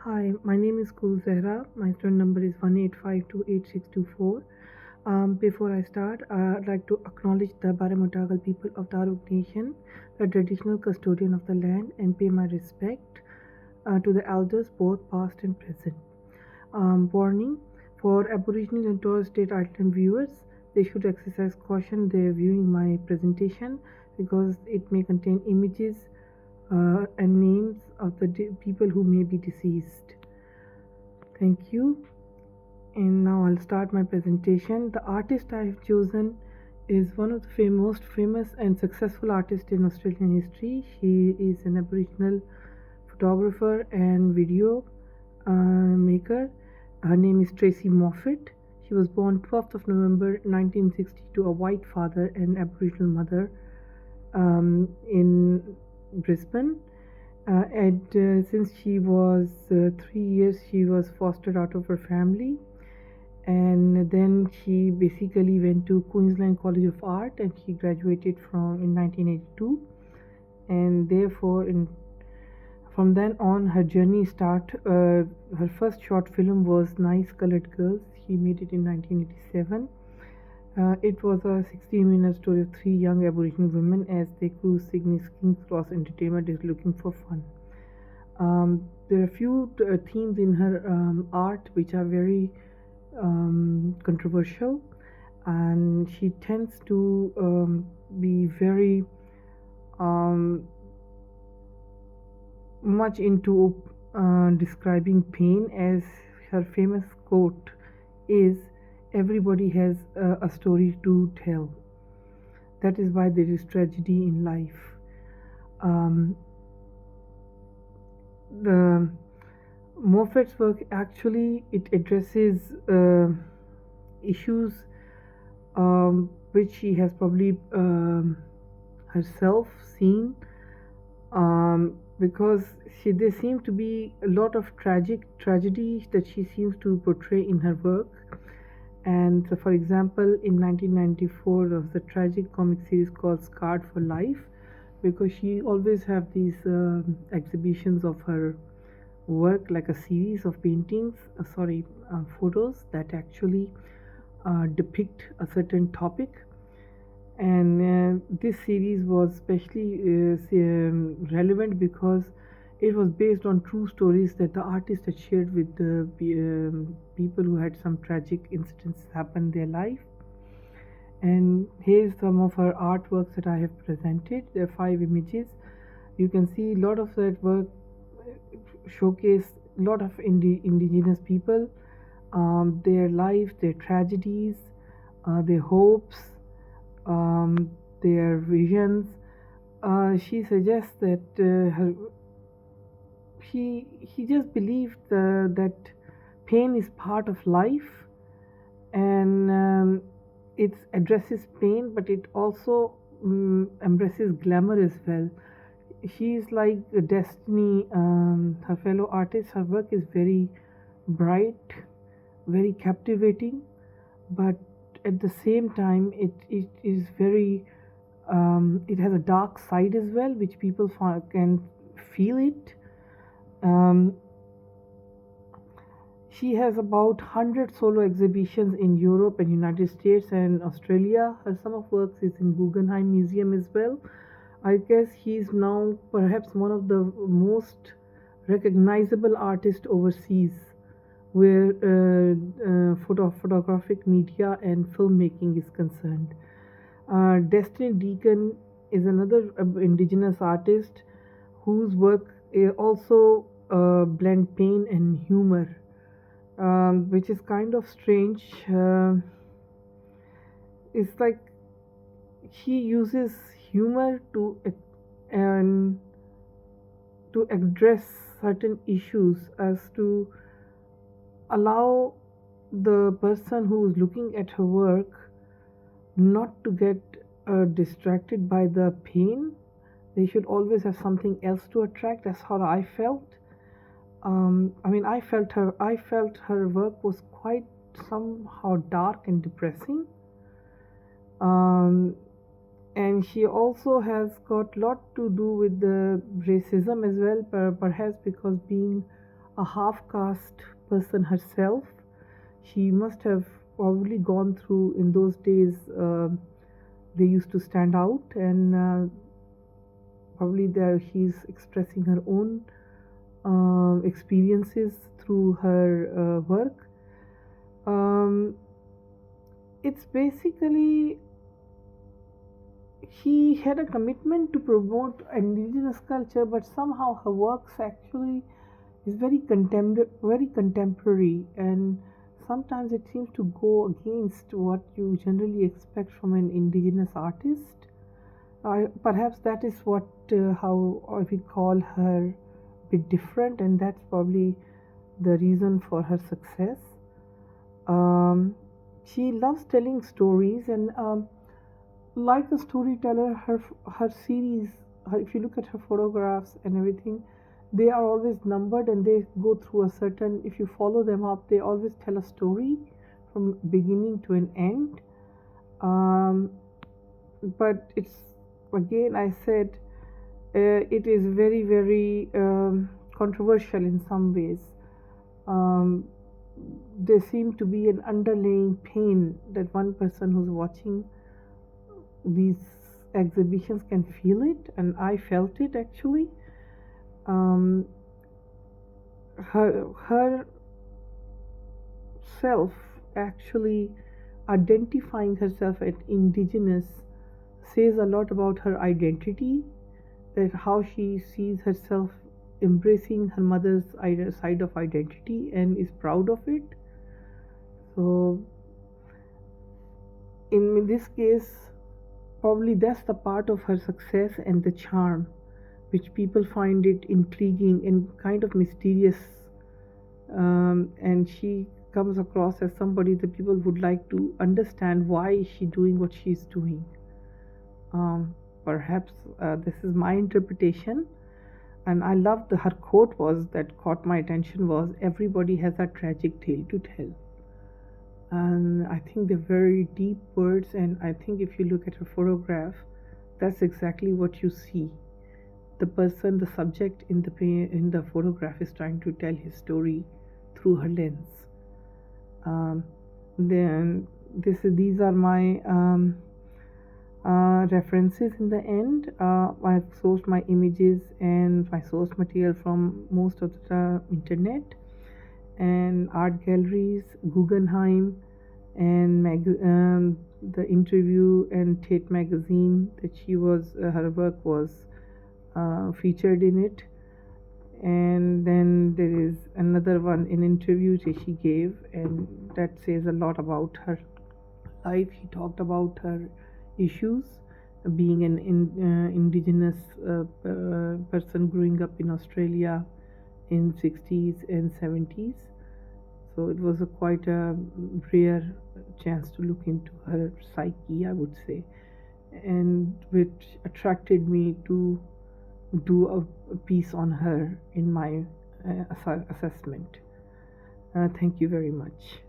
Hi, my name is Kul Zehra. My student number is 185286224. Before I start, I'd like to acknowledge the Baramudagal people of the Aruk Nation, the traditional custodian of the land, and pay my respect to the elders, both past and present. Warning for Aboriginal and Torres Strait Island viewers, they should exercise caution they viewing my presentation because it may contain images and names of the people who may be deceased. Thank you. And now I'll start my presentation. The artist I have chosen is one of the most famous and successful artists in Australian history. She is an Aboriginal photographer and video maker. Her name is Tracy Moffat. She was born 12th of November 1960 to a white father and Aboriginal mother in Brisbane. And since she was 3 years, she was fostered out of her family, and then she basically went to Queensland College of Art, and she graduated from in 1982, and therefore from then on her journey start. Her first short film was Nice Colored Girls. She made it in 1987. It was a 16-minute story of three young Aboriginal women as they cruise Sydney's King's Cross Entertainment is looking for fun. There are a few themes in her art which are very controversial, and she tends to be very much into describing pain, as her famous quote is, "Everybody has a story to tell. That is why there is tragedy in life." The Moffat's work actually it addresses issues which she has probably herself seen, because there seem to be a lot of tragedy that she seems to portray in her work. And so, for example, in 1994 there was a tragic comic series called Scarred for Life, because she always have these exhibitions of her work, like a series of paintings, photos that actually depict a certain topic. And this series was especially relevant because it was based on true stories that the artist had shared with the people who had some tragic incidents happen in their life. And here's some of her artworks that I have presented. There are 5 images. You can see a lot of that work showcase a lot of indigenous people, their lives, their tragedies, their hopes, their visions. She suggests that he just believed that pain is part of life, and it addresses pain, but it also embraces glamour as well. She is like a destiny. Her fellow artists, her work is very bright, very captivating, but at the same time it is very it has a dark side as well, which people can feel it. She has about 100 solo exhibitions in Europe and United States and Australia. Her some of works is in Guggenheim Museum as well. I guess he is now perhaps one of the most recognizable artists overseas, where photographic media and filmmaking is concerned. Destiny Deacon is another indigenous artist whose work also blend pain and humor, which is kind of strange. It's like he uses humor and to address certain issues, as to allow the person who is looking at her work not to get distracted by the pain. They should always have something else to attract. That's how I felt. I felt her work was quite somehow dark and depressing. And she also has got a lot to do with the racism as well, perhaps because being a half caste person herself. She must have probably gone through, in those days, they used to stand out, and probably there she's expressing her own experiences through her work. Um, it's basically she had a commitment to promote indigenous culture, but somehow her works actually is very contemporary, and sometimes it seems to go against what you generally expect from an indigenous artist. Perhaps that is what how we call her a bit different, and that's probably the reason for her success. Um, she loves telling stories, and like a storyteller, her series, if you look at her photographs and everything, they are always numbered, and they go through a certain. If you follow them up, they always tell a story from beginning to an end. Um, but it's, again, I said, it is very, very controversial in some ways. Um, there seems to be an underlying pain that one person who's watching these exhibitions can feel it, and I felt it actually. Um, her self actually identifying herself as indigenous says a lot about her identity, that how she sees herself embracing her mother's side of identity and is proud of it. So in this case, probably that's the part of her success and the charm, which people find it intriguing and kind of mysterious. And she comes across as somebody that people would like to understand why is she doing what she's doing. Perhaps this is my interpretation, and I loved her quote was that caught my attention was, everybody has a tragic tale to tell. And I think they're very deep words, and I think if you look at her photograph, that's exactly what you see. The person, the subject in the photograph is trying to tell his story through her lens. Then these are my references in the end. I've sourced my images and my source material from most of the internet and art galleries, Guggenheim, and the interview and Tate magazine that her work was featured in it. And then there is another one, an interview that she gave, and that says a lot about her life. She talked about her issues, being an indigenous person growing up in Australia in 60s and 70s. So it was quite a rare chance to look into her psyche, I would say, and which attracted me to do a piece on her in my assessment. Thank you very much.